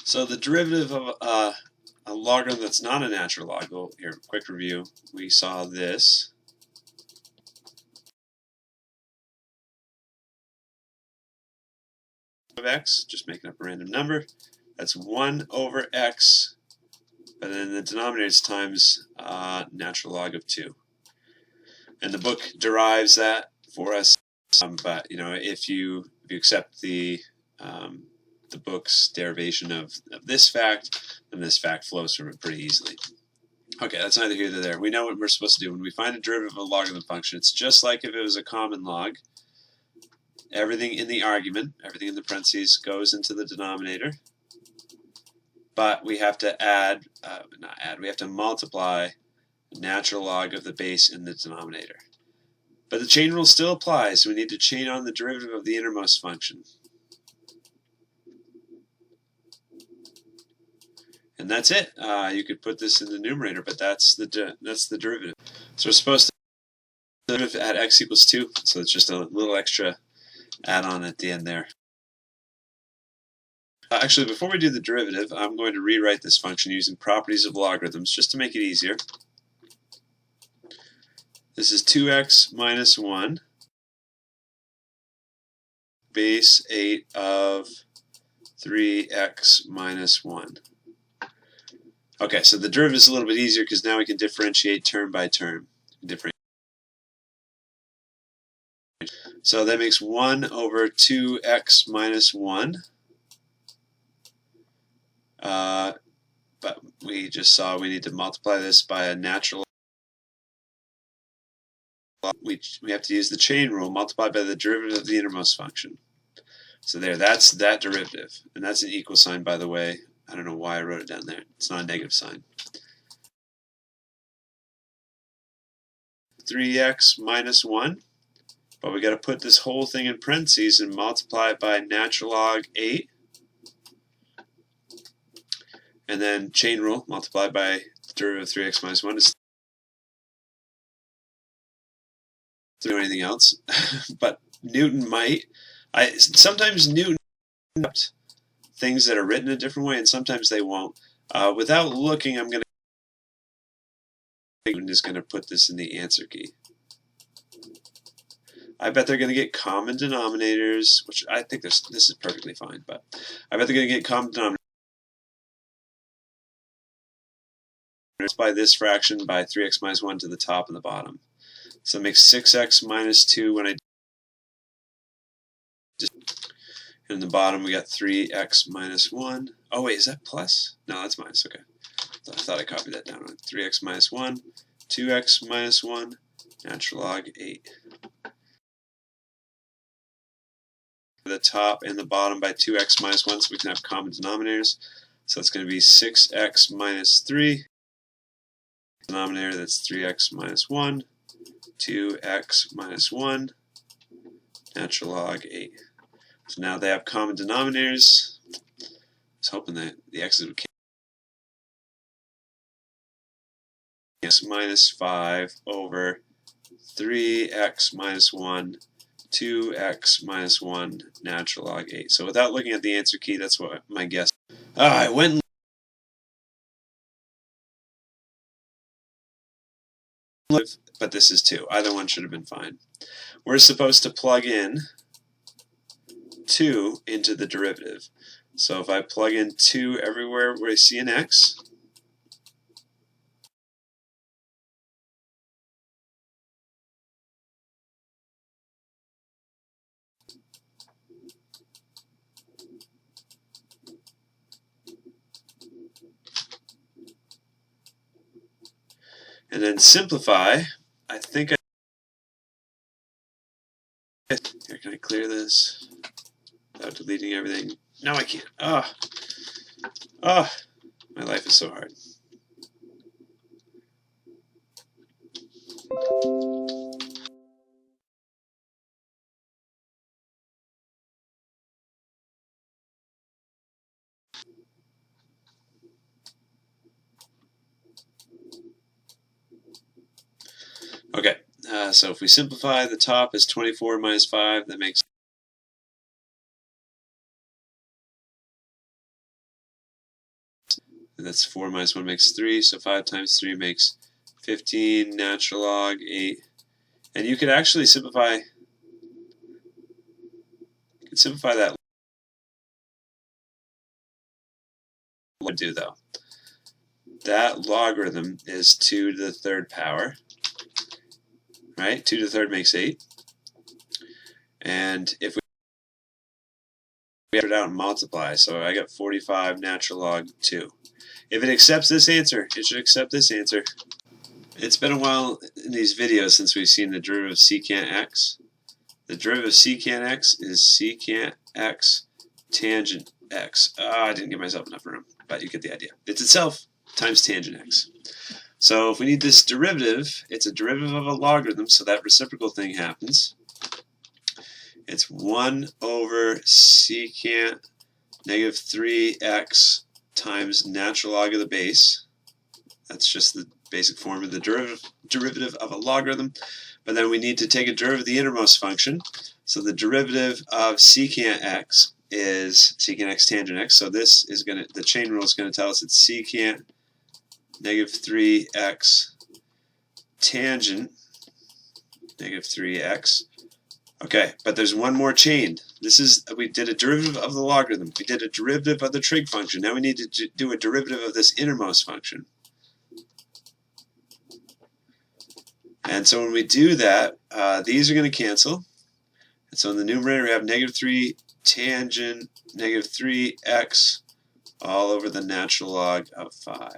So the derivative of a logarithm that's not a natural log, well, here, quick review, we saw this. Of x, just making up a random number, that's 1 over x, but then the denominator is times natural log of 2. And the book derives that for us, but if you accept the book's derivation of this fact, then this fact flows from it pretty easily. Okay, that's neither here nor there. We know what we're supposed to do. When we find a derivative of a logarithm function, it's just like if it was a common log. Everything in the argument, everything in the parentheses goes into the denominator. But we have to we have to multiply natural log of the base in the denominator. But the chain rule still applies, so we need to chain on the derivative of the innermost function. And that's it. You could put this in the numerator, but that's the derivative. So we're supposed to derivative at x equals 2, so it's just a little extra add-on at the end there. Actually, before we do the derivative, I'm going to rewrite this function using properties of logarithms just to make it easier. This is 2x minus 1 base 8 of 3x minus 1. Okay, so the derivative is a little bit easier because now we can differentiate term by term. So that makes 1 over 2x minus 1. But we just saw we need to multiply this by a natural. We have to use the chain rule, multiplied by the derivative of the innermost function. So there, that's that derivative. And that's an equal sign, by the way. I don't know why I wrote it down there. It's not a negative sign. 3x minus 1. But we got to put this whole thing in parentheses and multiply it by natural log 8. And then chain rule, multiplied by the derivative of 3x minus 1 is do anything else. But Newton might. Sometimes Newton things that are written a different way, and sometimes they won't. Without looking, Newton is going to put this in the answer key. I bet they're going to get common denominators, which I think this is perfectly fine, but I bet they're going to get common denominators by this fraction by 3x minus 1 to the top and the bottom. So it makes 6x minus 2 when I in the bottom we got 3x minus 1. Oh wait, is that plus? No, that's minus. Okay. I thought I copied that down. 3x minus 1, 2x minus 1, natural log 8. The top and the bottom by 2x minus 1, so we can have common denominators. So it's going to be 6x minus 3. Denominator, that's 3x minus 1, 2x minus 1, natural log 8. So now they have common denominators. I was hoping that the x's would cancel. X minus 5 over 3x minus 1, 2x minus 1, natural log 8. So without looking at the answer key, that's what my guess. I went but this is 2. Either one should have been fine. We're supposed to plug in 2 into the derivative. So if I plug in 2 everywhere where I see an x, and then simplify, I think here, can I clear this without deleting everything? No, I can't. My life is so hard. Okay, so if we simplify, the top is 24 minus 5. That makes And that's 4 minus 1 makes 3, so 5 times 3 makes 15, natural log 8. And you could actually simplify that. What do though? That logarithm is 2 to the third power, right? 2 to the third makes 8. And if we it out and multiply, so I got 45 natural log 2. If it accepts this answer, it should accept this answer. It's been a while in these videos since we've seen the derivative of secant x. The derivative of secant x is secant x tangent x. I didn't give myself enough room, but you get the idea. It's itself times tangent x. So if we need this derivative, it's a derivative of a logarithm, so that reciprocal thing happens. It's 1 over secant negative 3x times natural log of the base. That's just the basic form of the derivative of a logarithm. But then we need to take a derivative of the innermost function. So the derivative of secant x is secant x tangent x. So this is going to, the chain rule is going to tell us it's secant negative 3x tangent negative 3x. Okay, but there's one more chain. This is, we did a derivative of the logarithm. We did a derivative of the trig function. Now we need to do a derivative of this innermost function. And so when we do that, these are going to cancel. And so in the numerator we have negative 3 tangent negative 3x all over the natural log of 5.